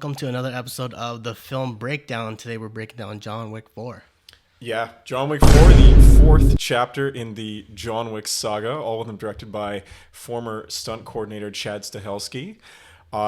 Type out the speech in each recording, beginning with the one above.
welcome to another episode of the Film Breakdown. Today we're breaking down John Wick 4. Yeah, John Wick 4, the fourth chapter in the John Wick saga, all of them directed by former stunt coordinator Chad Stahelski.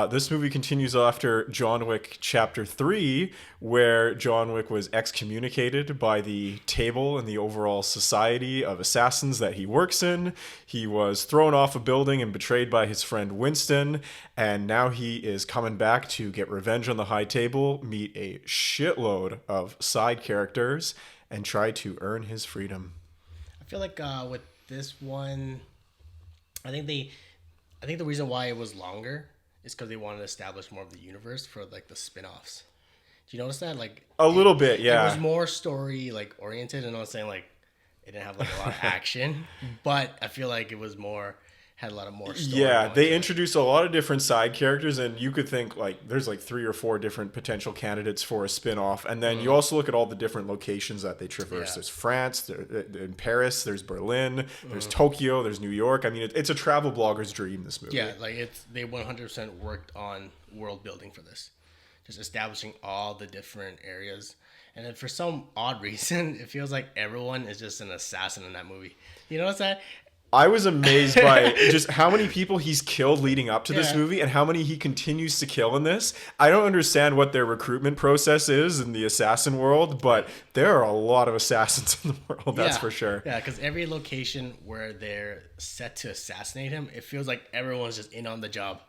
This movie continues after John Wick Chapter 3, where John Wick was excommunicated by the table and the overall society of assassins that he works in. He was thrown off a building and betrayed by his friend Winston, and now he is coming back to get revenge on the high table, meet a shitload of side characters, and try to earn his freedom. I feel like with this one, I think the reason why it was longer is because they wanted to establish more of the universe for like the spin-offs. Do you notice that? Like a little bit, yeah. It was more story like oriented, and I'm saying like it didn't have like a lot of action, but I feel like it was had a lot of more story. Yeah, they introduced a lot of different side characters, and you could think like there's like 3 or 4 different potential candidates for a spin-off. And then you also look at all the different locations that they traverse. There's France, in Paris, there's Berlin, there's Tokyo, there's New York. I mean, it's a travel blogger's dream, this movie. Yeah, like they 100% worked on world building for this. Just establishing all the different areas. And then for some odd reason, it feels like everyone is just an assassin in that movie. You know what's that? I was amazed by just how many people he's killed leading up to this movie and how many he continues to kill in this. I don't understand what their recruitment process is in the assassin world, but there are a lot of assassins in the world, that's for sure. Yeah, because every location where they're set to assassinate him, it feels like everyone's just in on the job,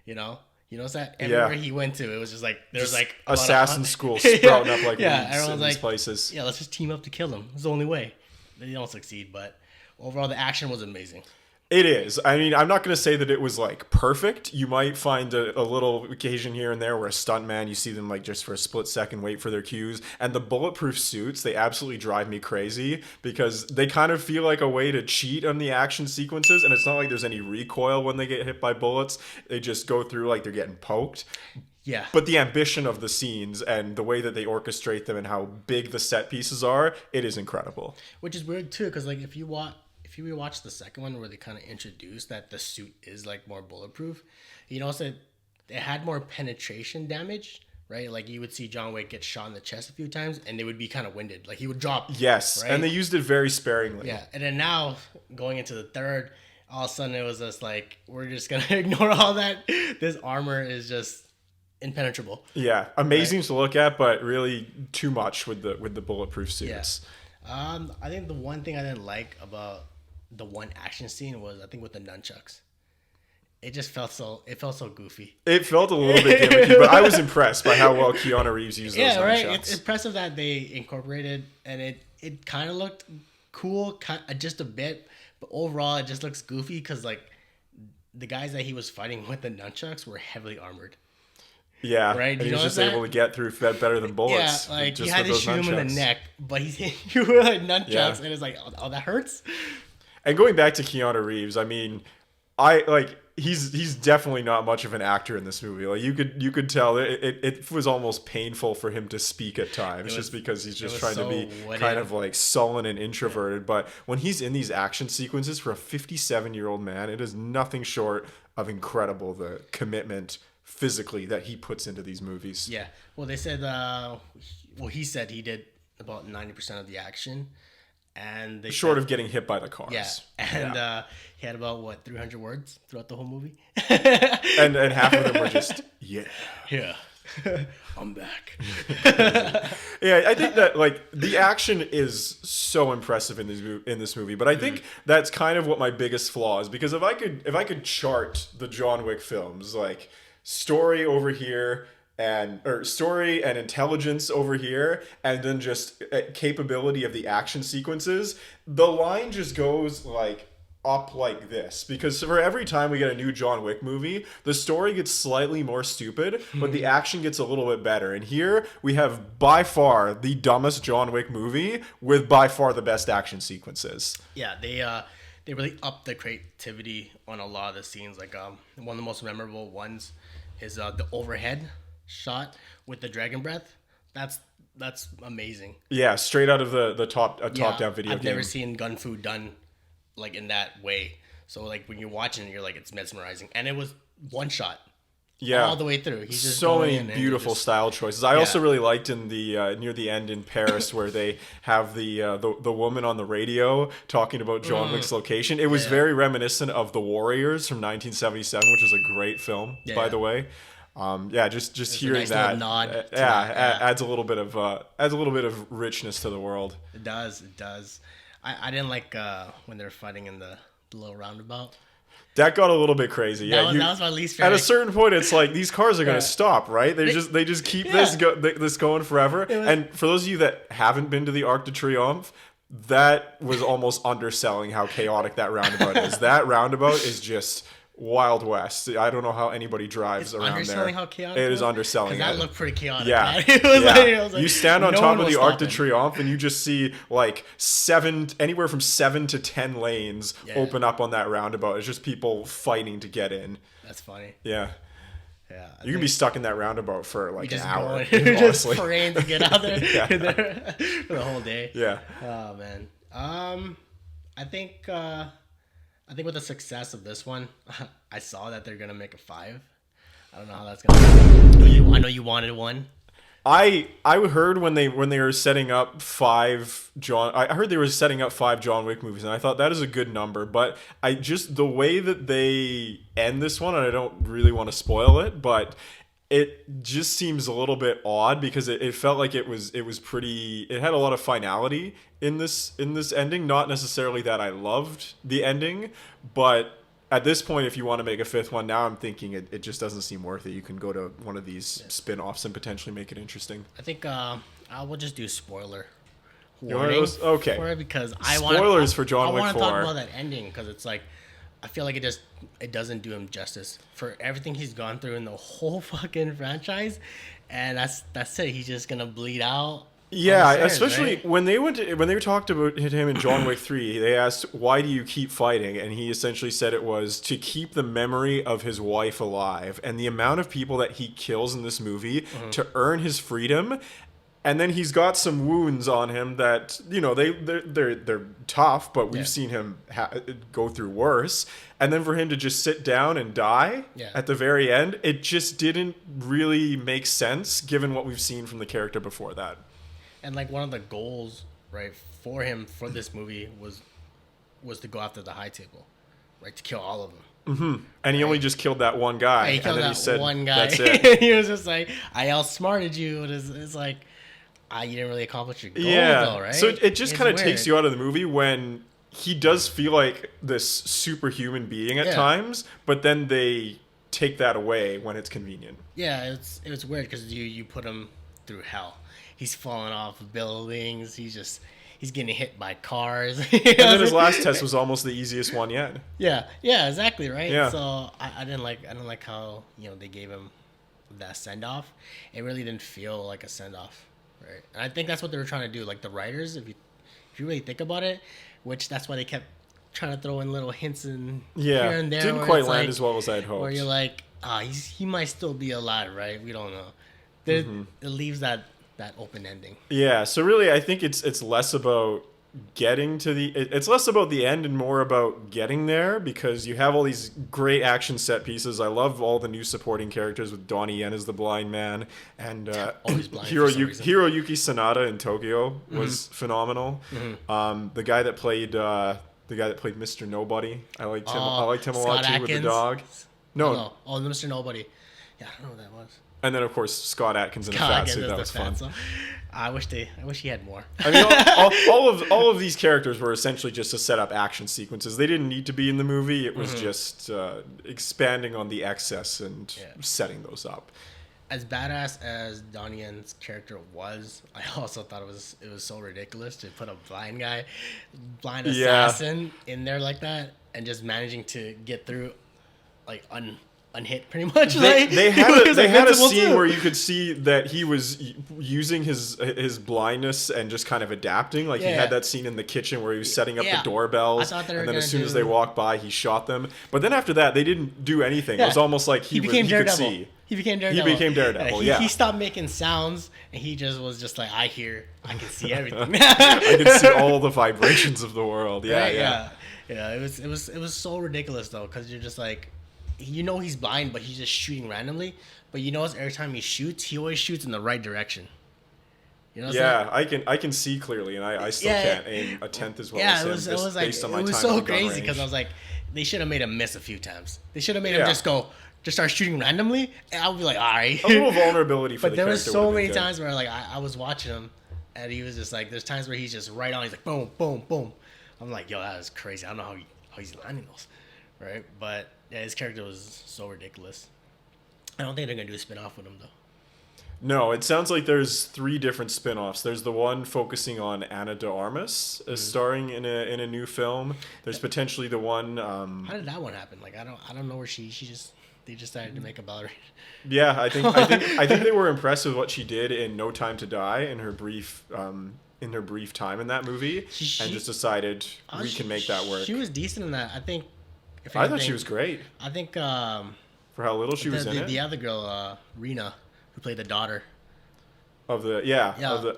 you know? You notice that? Everywhere he went to, it was just like, there's like assassin schools sprouting up like everyone's in like, these places. Yeah, let's just team up to kill them. It's the only way. They don't succeed, but overall, the action was amazing. It is. I mean, I'm not going to say that it was like perfect. You might find a little occasion here and there where a stuntman, you see them like just for a split second wait for their cues. And the bulletproof suits, they absolutely drive me crazy because they kind of feel like a way to cheat on the action sequences. And it's not like there's any recoil when they get hit by bullets. They just go through like they're getting poked. Yeah. But the ambition of the scenes and the way that they orchestrate them and how big the set pieces are, it is incredible. Which is weird too, because like if you rewatch the second one where they kind of introduced that the suit is like more bulletproof, you know, so it had more penetration damage, right? Like you would see John Wick get shot in the chest a few times and they would be kind of winded. Like he would drop. Yes, right? And they used it very sparingly. Yeah, and then now going into the third, all of a sudden it was just like, we're just going to ignore all that. This armor is just impenetrable. Yeah, amazing to look at, but really too much with the bulletproof suits. Yeah. I think the one thing I didn't like about the one action scene was I think with the nunchucks. It just felt so goofy. It felt a little bit gimmicky, but I was impressed by how well Keanu Reeves used those nunchucks. Right. It's impressive that they incorporated, and it kind of looked cool, just a bit, but overall it just looks goofy because like the guys that he was fighting with the nunchucks were heavily armored. Yeah, right. And he was just able to get through better than bullets. Yeah, like just you had to shoot nunchucks. him in the neck, but he's hitting you with like nunchucks, and it's like, oh, that hurts. And going back to Keanu Reeves, I mean, he's definitely not much of an actor in this movie. Like you could tell it was almost painful for him to speak at times, just because he's just trying to be kind of like sullen and introverted. But when he's in these action sequences for a 57-year-old man, it is nothing short of incredible, the commitment physically that he puts into these movies. Yeah. Well, they said, he said he did about 90% of the action. And they short of getting hit by the cars. Yeah. And he had about 300 words throughout the whole movie. and half of them were just yeah. I'm back. Yeah, I think that like the action is so impressive in this movie, but I think that's kind of what my biggest flaw is, because if I could chart the John Wick films, like story over here, or story and intelligence over here, and then just capability of the action sequences, the line just goes like up like this, because for every time we get a new John Wick movie, the story gets slightly more stupid, but the action gets a little bit better. And here we have by far the dumbest John Wick movie with by far the best action sequences. Yeah, they really upped the creativity on a lot of the scenes. Like one of the most memorable ones is the overhead shot with the dragon breath. That's amazing. Yeah, straight out of the top down video game. I've never seen gun fu done like in that way. So like when you're watching it, you're like, it's mesmerizing. And it was one shot. Yeah, all the way through. He's just so going many in and beautiful just, style choices. I also really liked in the near the end in Paris where they have the woman on the radio talking about John Wick's location. It was very reminiscent of The Warriors from 1977, which is a great film, by the way. Just it's hearing a nice that, little nod to adds a little bit of richness to the world. It does. It does. I didn't like when they're fighting in the little roundabout. That got a little bit crazy. That was my least favorite. At a certain point, it's like these cars are going to stop, right? They just keep this going forever. And for those of you that haven't been to the Arc de Triomphe, that was almost underselling how chaotic that roundabout is. That roundabout is just Wild West. I don't know how anybody drives around there. Underselling how chaotic it is underselling. Because that looked pretty chaotic. Yeah, It was like, you stand on top of the Arc de stopping. Triomphe and you just see like anywhere from 7 to 10 lanes open up on that roundabout. It's just people fighting to get in. That's funny. Yeah. Yeah, You can be stuck in that roundabout for like an hour. Just praying to get out there Yeah. for the whole day. Yeah. Oh man. I think with the success of this one, I saw that they're gonna make a 5. I don't know how that's gonna happen. I know you wanted one. I heard when they were setting up 5 John Wick movies, and I thought that is a good number. But I just the way that they end this one, and I don't really want to spoil it, but it just seems a little bit odd because it felt like it was pretty. It had a lot of finality in this ending. Not necessarily that I loved the ending, but at this point, if you want to make a 5th one, now I'm thinking it just doesn't seem worth it. You can go to one of these spin-offs and potentially make it interesting. I think I will just do spoiler warning. Okay. For it because Spoilers for John Wick 4. I want to talk about that ending because it's like I feel like it doesn't do him justice for everything he's gone through in the whole fucking franchise, and that's it. He's just gonna bleed out. Yeah, stairs, especially right? when they talked about him in John Wick 3, they asked, why do you keep fighting? And he essentially said it was to keep the memory of his wife alive. And the amount of people that he kills in this movie to earn his freedom. And then he's got some wounds on him that, you know, they're tough, but we've seen him go through worse. And then for him to just sit down and die at the very end, it just didn't really make sense given what we've seen from the character before that. And like one of the goals, right, for him for this movie was to go after the high table, right, to kill all of them. Mm-hmm. And he only just killed that one guy. He killed and then that he said, one guy. That's it. He was just like, I outsmarted you. It's like, you didn't really accomplish your goal, though, right? So it just kind of weird. takes you out of the movie when he does feel like this superhuman being at times, but then they take that away when it's convenient. Yeah, it's weird because you put him through hell. He's falling off of buildings. He's getting hit by cars. And then his last test was almost the easiest one yet. Yeah, exactly, right? Yeah. So I didn't like how, you know, they gave him that send off. It really didn't feel like a send off, right? And I think that's what they were trying to do. Like the writers, if you really think about it, which that's why they kept trying to throw in little hints and here and there. Didn't quite land as well as I'd hoped. Where you're like, he might still be alive, right? We don't know. It leaves that open ending. Yeah, so really I think it's less about getting to it's less about the end and more about getting there, because you have all these great action set pieces. I love all the new supporting characters with Donnie Yen as the blind man, and Hiroyuki Sanada in Tokyo was phenomenal. The guy that played Mr. Nobody, I liked him a lot Scott too, with the Adkins? dog. No, Mr. Nobody. Yeah, I don't know who that was. And then of course Scott Adkins in a fat suit. That was fun. I wish he had more. I mean, all of these characters were essentially just to set up action sequences. They didn't need to be in the movie. It was just expanding on the excess and setting those up. As badass as Donnie Yen's character was, I also thought it was so ridiculous to put a blind assassin in there like that, and just managing to get through like unhit pretty much. They had a scene where you could see that he was using his blindness and just kind of adapting. Like he had that scene in the kitchen where he was setting up the doorbells, and then as soon as they walked by, he shot them. But then after that, they didn't do anything. It was almost like he became Daredevil. could see. He became Daredevil. He stopped making sounds, and he just was just like, I can see everything. I can see all the vibrations of the world. Yeah. It was so ridiculous though, because you're just like, he's blind, but he's just shooting randomly. But every time he always shoots in the right direction. You know what I'm saying? I can see clearly, and I still Yeah, can't aim a tenth as well Yeah, as it him, was just like based on it my was time so at the gun crazy because range. I was like, they should have made him miss a few times. They should have made him Yeah. just start shooting randomly, and I would be like, all right. A little vulnerability for But the there was character so would've many been good. times where like I was watching him, and he was just like, there's times where he's just right on. He's like, boom, boom, boom. I'm like, yo, that is crazy. I don't know how he's landing those, right? But yeah, his character was so ridiculous. I don't think they're gonna do a spin-off with him though. No, it sounds like there's 3 different spin-offs. There's the one focusing on Anna de Armas starring in a new film. There's potentially the one How did that one happen? Like I don't know where she just they decided to make a ballerina. yeah, I think they were impressed with what she did in No Time to Die in her brief time in that movie and just decided we can make that work. She was decent in that. I think. I thought she was great I think for how little she was in it. the other girl, Rena, who played the daughter. Of the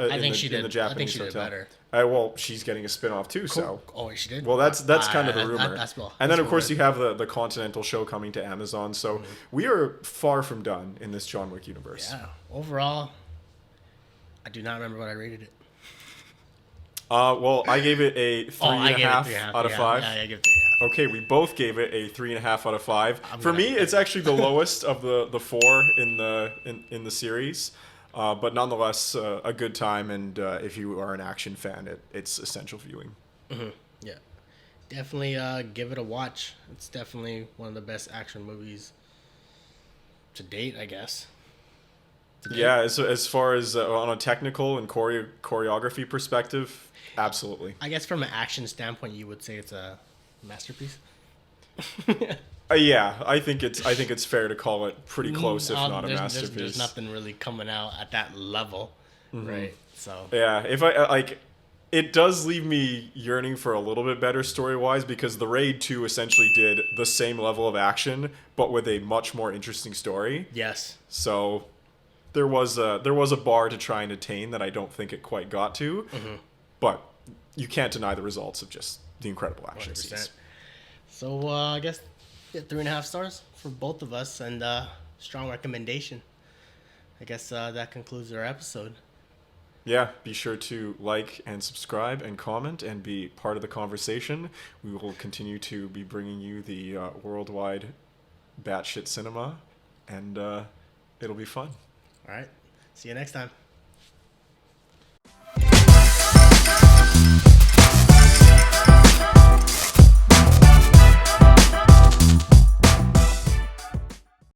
I think she did. in the Japanese I think she did hotel. better. Well, she's getting a spin-off too, so. Oh, she did. Well, that's kind of the rumor. And then, of course, you. you have the Continental show coming to Amazon. So we are far from done in this John Wick universe. Yeah. Overall, I do not remember what I rated it. Well, I gave it a 3.5 out of 5. Yeah, I give it 3.5. Okay, we both gave it a 3.5 out of 5. For gonna- me, it's actually the lowest of the 4 in the series. But nonetheless, a good time, and if you are an action fan, it's essential viewing. Yeah. Definitely give it a watch. It's definitely one of the best action movies to date, I guess. Yeah, as far as on a technical and choreography perspective, absolutely. I guess from an action standpoint, you would say it's a masterpiece. Yeah, I think it's fair to call it pretty close, if not a masterpiece. There's nothing really coming out at that level, right? So yeah, if it does leave me yearning for a little bit better story-wise, because The Raid 2 essentially did the same level of action, but with a much more interesting story. yes, So there was a bar to try and attain that I don't think it quite got to, but you can't deny the results of just the incredible action 100%. scenes. So I guess 3.5 stars for both of us, and strong recommendation. I guess that concludes our episode. Yeah, be sure to like and subscribe and comment and be part of the conversation. We will continue to be bringing you the worldwide batshit cinema, and it'll be fun. All right, see you next time.